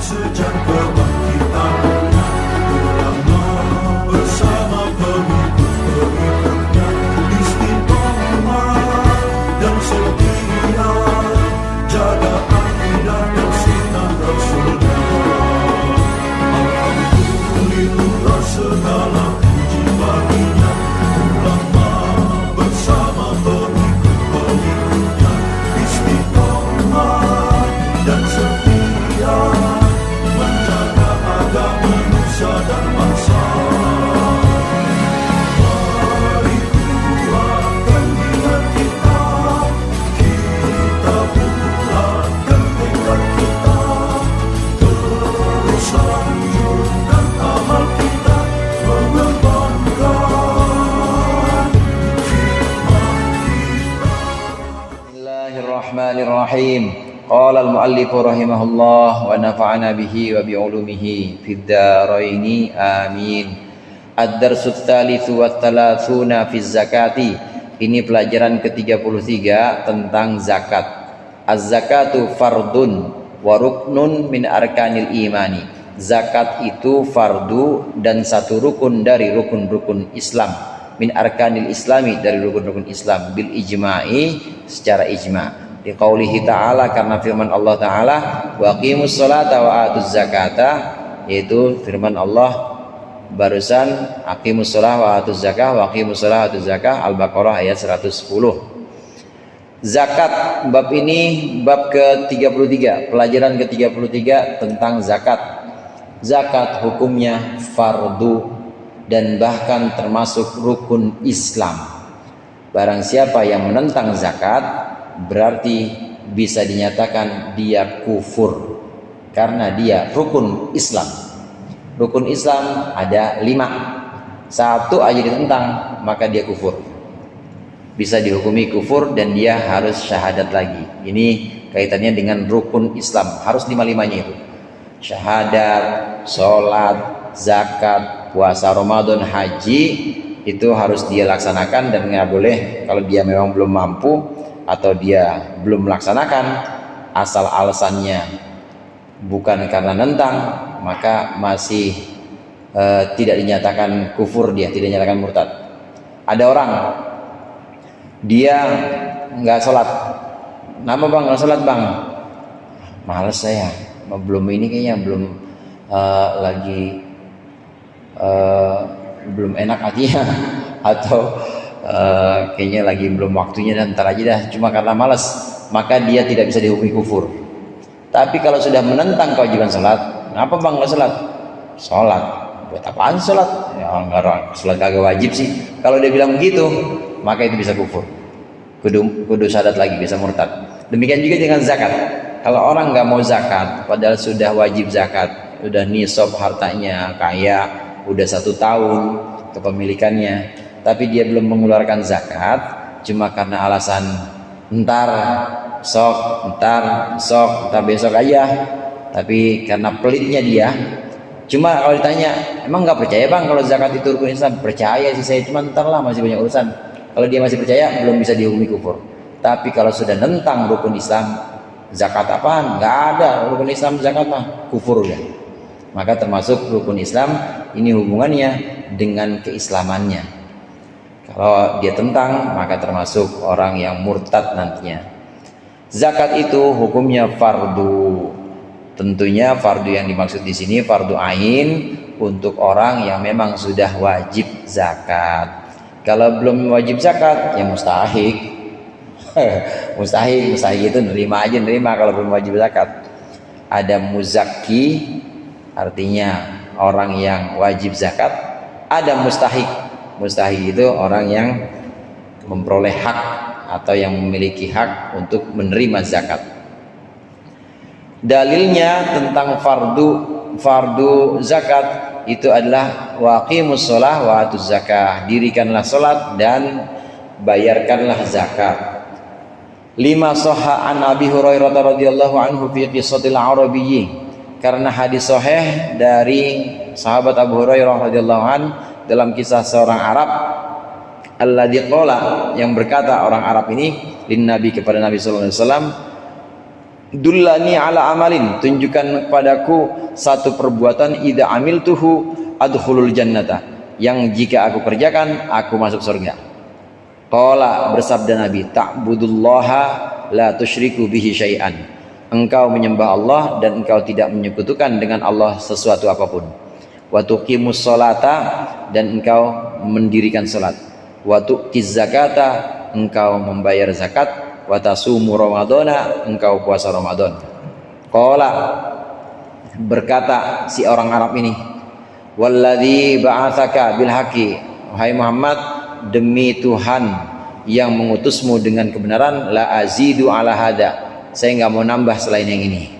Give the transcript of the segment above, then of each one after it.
sejak kebangkitan ulama bersama pengikut-pengikutnya istiqomah dan setia jaga akidah dan sunnah Rasulullah. Alhamdulillah segala puji baginya ulama bersama pengikut-pengikutnya istiqomah dan setia menjaga agama nusa dan bangsa. Mari kuatkan niat kita, kita bulatkan tekad kita, terus lanjutkan amal kita, mengembangkan hikmah kita. Bismillahirrahmanirrahim. Qala al-muallif rahimahullah wa nafa'ana bihi wa bi'ulumihi fid dharaini amin. Ad-darsut tsalitsu wa tsalatsuna fi zakati. Ini pelajaran ke-33 tentang zakat. Az-zakatu fardun wa ruknun min arkanil imani. Zakat itu fardu dan satu rukun dari rukun-rukun Islam. Min arkanil islami, dari rukun-rukun Islam, bil ijma'i, secara ijma'. Di qaulihi ta'ala, karena firman Allah ta'ala, wa aqimus sholata wa atuz zakata, yaitu firman Allah barusan, aqimus sholah wa atuz zakah, wa aqimus sholah wa atuz zakah, Al-Baqarah ayat 110. Zakat, bab ini bab ke-33, pelajaran ke-33 tentang zakat. Zakat hukumnya fardu dan bahkan termasuk rukun Islam. Barang siapa yang menentang zakat berarti bisa dinyatakan dia kufur, karena dia rukun Islam. Rukun Islam ada 5, satu aja ditentang maka dia kufur, bisa dihukumi kufur dan dia harus syahadat lagi. Ini kaitannya dengan rukun Islam, harus 5-5-nya itu: syahadat, sholat, zakat, puasa Ramadan, haji, itu harus dia laksanakan. Dan nggak boleh kalau dia memang belum mampu atau dia belum melaksanakan, asal alasannya bukan karena nentang, maka masih tidak dinyatakan kufur, dia tidak dinyatakan murtad. Ada orang dia nggak sholat, kenapa bang nggak sholat bang? Males saya, belum ini kayaknya belum lagi belum enak hatinya atau kayaknya lagi belum waktunya dan ntar aja dah, cuma karena malas, maka dia tidak bisa dihukumi kufur. Tapi kalau sudah menentang kewajiban sholat, kenapa bang nggak sholat? Sholat, buat apaan sholat? Ya nggak, sholat kagak wajib sih. Kalau dia bilang begitu, maka itu bisa kufur, kudu syahadat lagi, bisa murtad. Demikian juga dengan zakat. Kalau orang nggak mau zakat padahal sudah wajib zakat, udah nisab hartanya, kaya, udah 1 tahun kepemilikannya, tapi dia belum mengeluarkan zakat cuma karena alasan ntar besok aja, tapi karena pelitnya dia. Cuma kalau ditanya, emang nggak percaya bang kalau zakat itu rukun Islam? Percaya sih saya, cuma ntar lah, masih banyak urusan. Kalau dia masih percaya, belum bisa dihukumi kufur. Tapi kalau sudah nentang rukun Islam, zakat apaan? Nggak ada rukun Islam, zakat mah kufur udah. Maka termasuk rukun Islam, ini hubungannya dengan keislamannya. Kalau dia tentang, maka termasuk orang yang murtad nantinya. Zakat itu hukumnya fardu. Tentunya fardu yang dimaksud di sini fardu ain untuk orang yang memang sudah wajib zakat. Kalau belum wajib zakat, ya mustahik. mustahik itu nerima aja, nerima kalau belum wajib zakat. Ada muzakki, artinya orang yang wajib zakat. Ada mustahik. Mustahik itu orang yang memperoleh hak atau yang memiliki hak untuk menerima zakat. Dalilnya tentang fardu zakat itu adalah waqimus shalah wa atuz zakah. Dirikanlah salat dan bayarkanlah zakat. 5 sahha an Abi Hurairah radhiyallahu anhu fi qissatil Arabiyyi. Karena hadis sahih dari sahabat Abu Hurairah radhiyallahu an dalam kisah seorang Arab, alladzi qala, yang berkata orang Arab ini, lin Nabi, kepada Nabi sallallahu alaihi wasallam, Dullani ala amalin, tunjukkan kepadaku satu perbuatan idza amiltuhu adkhulul jannata, yang jika aku kerjakan aku masuk surga. Qala, bersabda Nabi, ta'budullaha la tusyriku bihi syai'an, engkau menyembah Allah dan engkau tidak menyekutukan dengan Allah sesuatu apapun. Wa tuqimus sholata, dan engkau mendirikan salat. Wa tu'tiz zakata, engkau membayar zakat. Wa tasumu ramadhana, engkau puasa Ramadan. Qala, berkata si orang Arab ini, walladzi ba'atsaka bil haqqi, wahai Muhammad, demi Tuhan yang mengutusmu dengan kebenaran, la azidu ala hada, saya enggak mau nambah selain yang ini.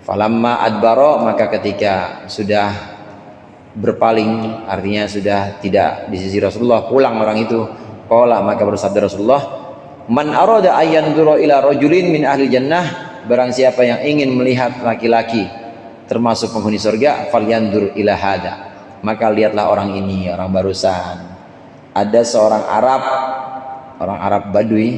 Falamma adbaro, maka ketika sudah berpaling, artinya sudah tidak di sisi Rasulullah, pulang orang itu. Qala, maka bersabda Rasulullah, man arada ayyandura ila rajulin min ahli jannah, barang siapa yang ingin melihat laki-laki termasuk penghuni surga, falyandur ila hada, maka lihatlah orang ini, orang barusan. Ada seorang Arab, orang Arab Badui.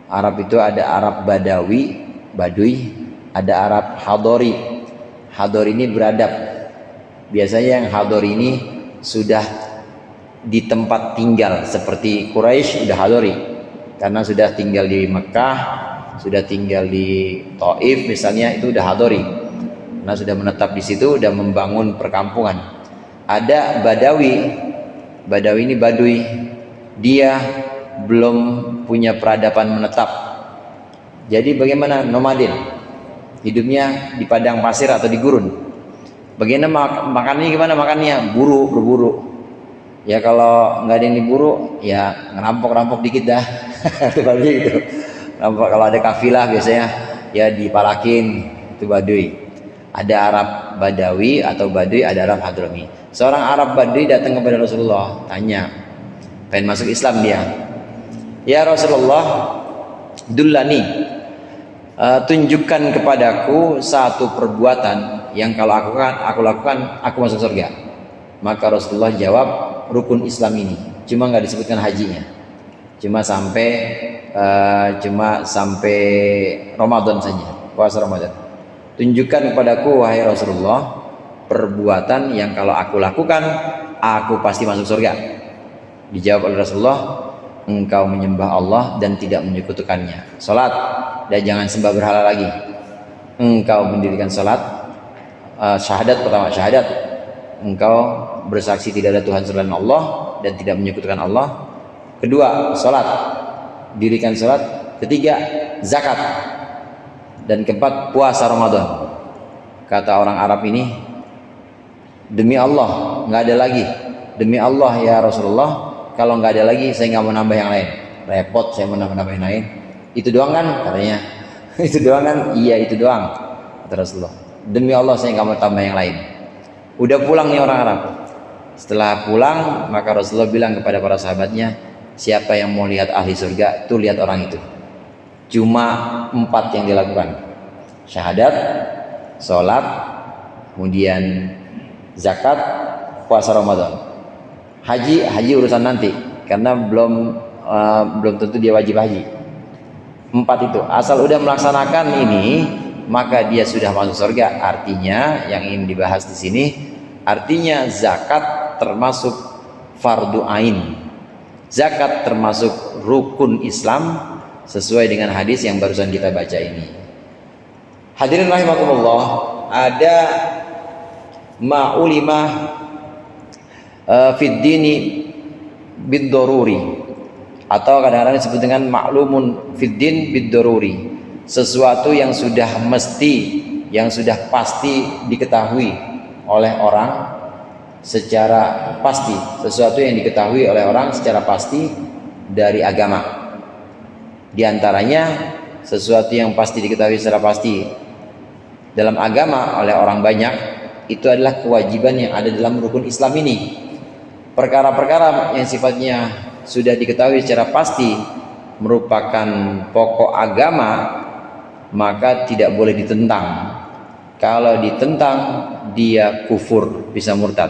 Arab itu ada Arab Badawi, Badui, ada Arab Hadori. Hadori ini beradab. Biasanya yang Hadori ini sudah di tempat tinggal, seperti Quraisy udah Hadori, karena sudah tinggal di Mekah, sudah tinggal di Taif misalnya, itu udah Hadori, karena sudah menetap di situ, udah membangun perkampungan. Ada Badawi, Badawi ini Badui, dia belum punya peradaban menetap. Jadi bagaimana? Nomaden, hidupnya di padang pasir atau di gurun. Bagaimana makannya? Gimana makannya? Berburu. Ya kalau nggak ada yang diburu, ya ngerampok dikit dah. Seperti itu. Kalau ada kafilah biasanya ya dipalakin, itu Badui. Ada Arab Badawi atau Badui, ada Arab Hadrami. Seorang Arab Badui datang kepada Rasulullah, tanya, pengen masuk Islam dia. Ya Rasulullah, dullani, tunjukkan kepadaku satu perbuatan yang kalau aku lakukan aku masuk surga. Maka Rasulullah jawab, rukun Islam ini, cuma nggak disebutkan hajinya, cuma sampai Ramadan saja, puasa Ramadan. Tunjukkan kepadaku wahai Rasulullah perbuatan yang kalau aku lakukan aku pasti masuk surga. Dijawab oleh Rasulullah, engkau menyembah Allah dan tidak menyekutukannya, salat dan jangan sembah berhala lagi, engkau mendirikan salat, syahadat, pertama syahadat, engkau bersaksi tidak ada Tuhan selain Allah dan tidak menyekutukan Allah. Kedua, salat, dirikan salat. Ketiga, zakat. Dan keempat, puasa Ramadan. Kata orang Arab ini, demi Allah nggak ada lagi. Demi Allah ya Rasulullah, kalau nggak ada lagi saya nggak mau nambah yang lain. Repot saya mau nambah yang lain. Itu doang kan katanya. Itu doang kan? Iya itu doang, kata Rasulullah. Demi Allah saya nggak mau tambah yang lain. Udah pulang nih orang Arab. Setelah pulang, maka Rasulullah bilang kepada para sahabatnya, siapa yang mau lihat ahli surga, tuh lihat orang itu. Cuma 4 yang dilakukan: syahadat, sholat, kemudian zakat, puasa Ramadan. Haji urusan nanti, karena belum tentu dia wajib haji. 4 itu, asal udah melaksanakan ini, maka dia sudah masuk surga. Artinya yang ingin dibahas di sini, artinya zakat termasuk fardu ain. Zakat termasuk rukun Islam sesuai dengan hadis yang barusan kita baca ini. Hadirin rahimakumullah, ada ma'ulimah fid dini bid-daruri, atau kadang-kadang disebut dengan ma'lumun fid din bid-daruri, sesuatu yang sudah mesti, yang sudah pasti diketahui oleh orang secara pasti, sesuatu yang diketahui oleh orang secara pasti dari agama. Di antaranya sesuatu yang pasti diketahui secara pasti dalam agama oleh orang banyak, itu adalah kewajiban yang ada dalam rukun Islam ini. Perkara-perkara yang sifatnya sudah diketahui secara pasti merupakan pokok agama, maka tidak boleh ditentang. Kalau ditentang dia kufur, bisa murtad.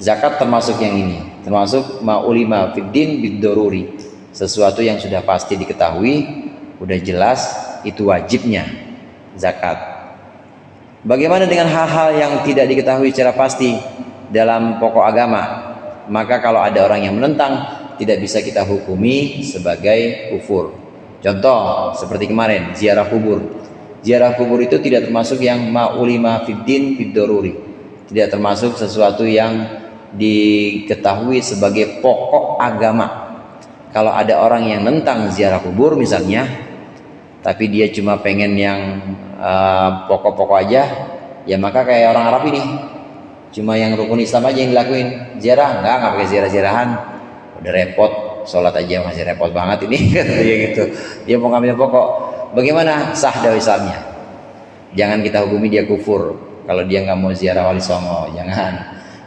Zakat termasuk yang ini, termasuk ma'ulima fiddin bid-daruri, sesuatu yang sudah pasti diketahui, udah jelas itu wajibnya. zakat. Bagaimana dengan hal-hal yang tidak diketahui secara pasti dalam pokok agama? Maka kalau ada orang yang menentang, tidak bisa kita hukumi sebagai kufur. Contoh seperti kemarin ziarah kubur. Ziarah kubur itu tidak termasuk yang ma'ulima fiddin fiddoruri, tidak termasuk sesuatu yang diketahui sebagai pokok agama. Kalau ada orang yang nentang ziarah kubur misalnya, tapi dia cuma pengen yang pokok-pokok aja, ya maka kayak orang Arab ini, cuma yang rukun Islam aja yang dilakuin. Ziarah nggak pakai ziarah-ziarahan, udah repot, sholat aja masih repot banget ini katanya gitu. Dia mau ngambil pokok. Bagaimana sah dakwah Islamnya? Jangan kita hukumi dia kufur kalau dia nggak mau ziarah Wali Songo.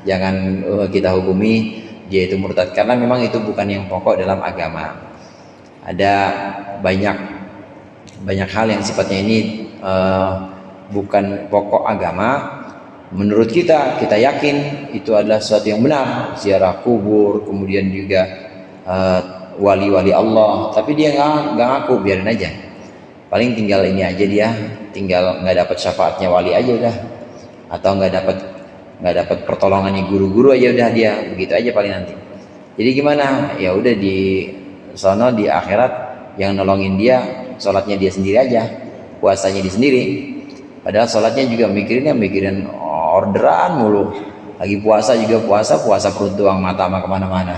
Jangan kita hukumi dia itu murtad, karena memang itu bukan yang pokok dalam agama. Ada banyak hal yang sifatnya ini bukan pokok agama. Menurut kita yakin itu adalah sesuatu yang benar, ziarah kubur, kemudian juga wali-wali Allah, tapi dia nggak ngaku, biarin aja. Paling tinggal ini aja, dia tinggal nggak dapat syafaatnya wali aja udah, atau nggak dapat pertolongannya guru-guru aja udah, dia begitu aja paling nanti. Jadi gimana? Ya udah di sono di akhirat yang nolongin dia sholatnya dia sendiri aja, puasanya dia sendiri. Padahal sholatnya juga mikirin orderan mulu. Lagi puasa juga puasa perut doang, mata sama kemana-mana.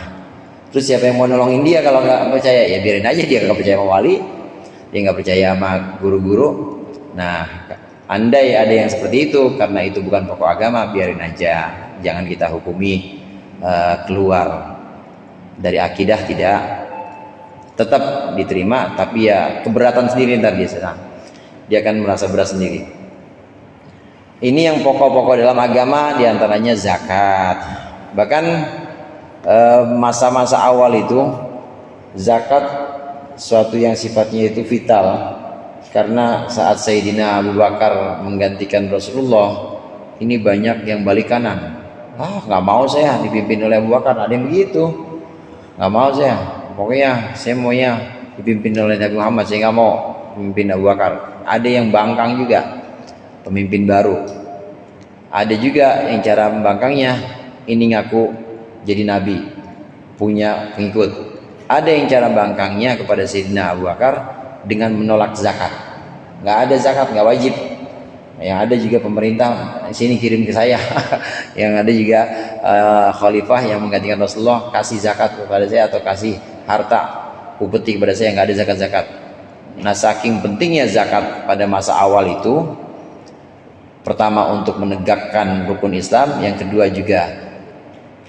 Terus siapa yang mau nolongin dia kalau nggak percaya? Ya biarin aja, dia nggak percaya sama wali, dia nggak percaya sama guru-guru. Nah, andai ada yang seperti itu, karena itu bukan pokok agama, biarin aja. Jangan kita hukumi keluar dari akidah, tidak, tetap diterima, tapi ya keberatan sendiri ntar dia akan merasa berat sendiri. Ini yang pokok-pokok dalam agama, diantaranya zakat. Bahkan masa-masa awal itu zakat suatu yang sifatnya itu vital, karena saat Sayyidina Abu Bakar menggantikan Rasulullah, ini banyak yang balik kanan. Nggak mau saya dipimpin oleh Abu Bakar, ada yang begitu. Nggak mau saya, pokoknya saya maunya dipimpin oleh Nabi Muhammad, saya nggak mau memimpin Abu Bakar. Ada yang bangkang juga, pemimpin baru. Ada juga yang cara membangkangnya, ini ngaku jadi nabi, punya pengikut. Ada yang cara bangkangnya kepada Sayyidina Abu Bakar dengan menolak zakat. Nggak ada zakat, nggak wajib. Yang ada juga pemerintah sini kirim ke saya. Yang ada juga khalifah yang menggantikan Rasulullah, kasih zakat kepada saya atau kasih harta upeti kepada saya, nggak ada zakat-zakat. Nah, saking pentingnya zakat pada masa awal itu, pertama untuk menegakkan rukun Islam, yang kedua juga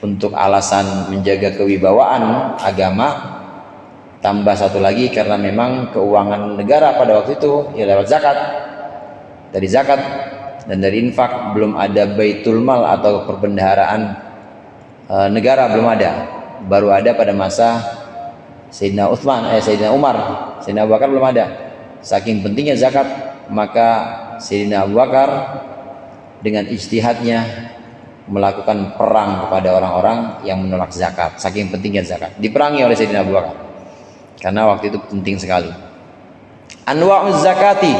untuk alasan menjaga kewibawaan agama, tambah satu lagi karena memang keuangan negara pada waktu itu ya lewat zakat. Dari zakat dan dari infak, belum ada baitul mal atau perbendaharaan negara, belum ada. Baru ada pada masa Sayyidina Umar. Sayyidina Abu Bakar belum ada. Saking pentingnya zakat, maka Sayyidina Abu Bakar dengan ijtihadnya melakukan perang kepada orang-orang yang menolak zakat. Saking pentingnya zakat, diperangi oleh Sayyidina Abu Bakar karena waktu itu penting sekali. Anwa'uz zakati,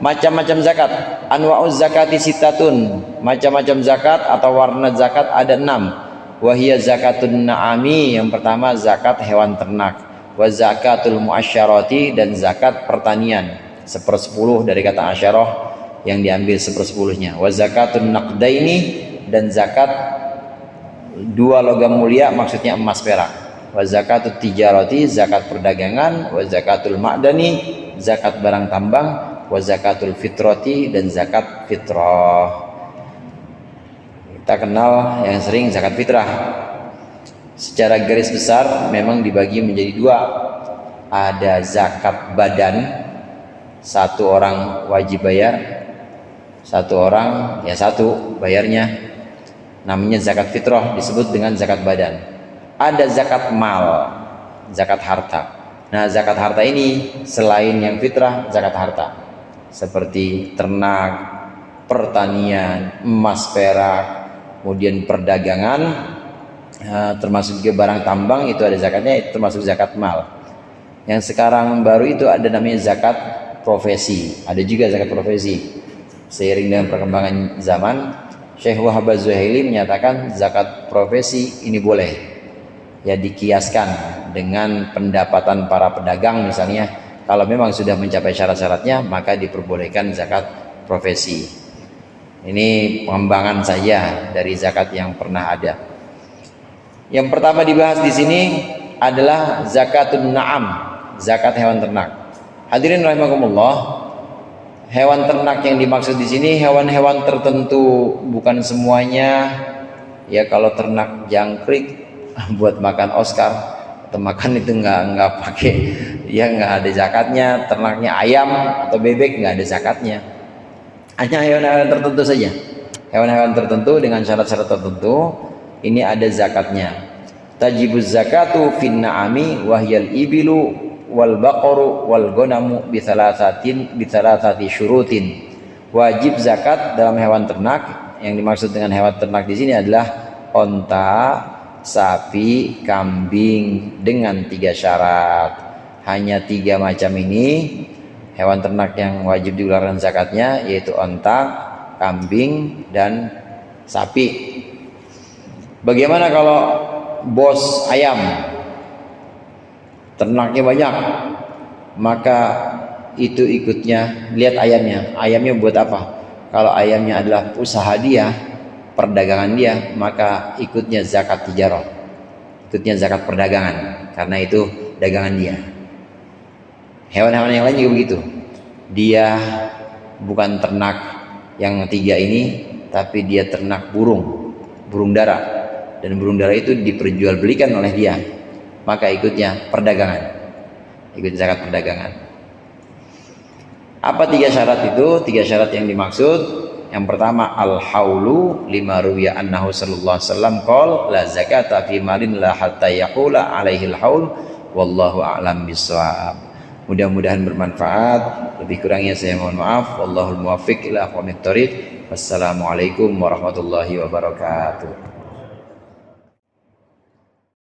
macam-macam zakat. Anwa'uz zakati sitatun, macam-macam zakat atau warna zakat ada 6. Wahia zakatun na'ami, yang pertama zakat hewan ternak. Wa zakatul muasyarati, dan zakat pertanian, 1/10 dari kata asyarah yang diambil 1/10-nya. Wa zakatun naqdaini, dan zakat 2 logam mulia, maksudnya emas perak. Wa zakatut tijarati, zakat perdagangan. Wa zakatul ma'dani, zakat barang tambang. Wa zakatul fitrati, dan zakat fitrah. Kita kenal yang sering zakat fitrah. Secara garis besar memang dibagi menjadi 2. Ada zakat badan, 1 orang wajib bayar, 1 orang ya 1 bayarnya, namanya zakat fitrah, disebut dengan zakat badan. Ada zakat mal, zakat harta. Nah, zakat harta ini selain yang fitrah, zakat harta seperti ternak, pertanian, emas perak, kemudian perdagangan, termasuk juga barang tambang, itu ada zakatnya, itu termasuk zakat mal. Yang sekarang baru itu ada namanya zakat profesi. Ada juga zakat profesi. Seiring dengan perkembangan zaman, Syekh Wahab Az-Zuhaili menyatakan zakat profesi ini boleh ya dikiaskan dengan pendapatan para pedagang misalnya. Kalau memang sudah mencapai syarat-syaratnya maka diperbolehkan zakat profesi. Ini pengembangan saja dari zakat yang pernah ada. Yang pertama dibahas di sini adalah zakatun na'am, zakat hewan ternak. Hadirin rahimakumullah, hewan ternak yang dimaksud di sini hewan-hewan tertentu, bukan semuanya. Ya kalau ternak jangkrik buat makan Oscar atau makan itu nggak pakai, ya nggak ada zakatnya. Ternaknya ayam atau bebek nggak ada zakatnya. Hanya hewan-hewan tertentu saja. Hewan-hewan tertentu dengan syarat-syarat tertentu ini ada zakatnya. Tajibuz zakatu fin na'ami wahyal ibilu wal baqaru wal gonamu bithalathati syurutin. Wajib zakat dalam hewan ternak. Yang dimaksud dengan hewan ternak di sini adalah onta, sapi, kambing dengan 3 syarat. Hanya 3 macam ini hewan ternak yang wajib dikeluarkan zakatnya, yaitu onta, kambing, dan sapi. Bagaimana kalau bos ayam, ternaknya banyak, maka itu ikutnya lihat ayamnya buat apa. Kalau ayamnya adalah usaha dia, perdagangan dia, maka ikutnya zakat tijarah, ikutnya zakat perdagangan, karena itu dagangan dia. Hewan-hewan yang lain juga begitu, dia bukan ternak yang 3 ini, tapi dia ternak burung dara, dan burung dara itu diperjualbelikan oleh dia, maka ikutnya perdagangan, ikut zakat perdagangan. Apa 3 syarat itu? 3 syarat yang dimaksud. Yang pertama, al-haulu lima ruwiya annahu sallallahu alaihi wasallam qol la zakata fi malin la hatta yaqula alaihi al-haul wallahu a'lam bissawab. Mudah-mudahan bermanfaat. Lebih kurangnya saya mohon maaf. Wallahul muwaffiq ila aqwamit thoriq. Wassalamualaikum warahmatullahi wabarakatuh.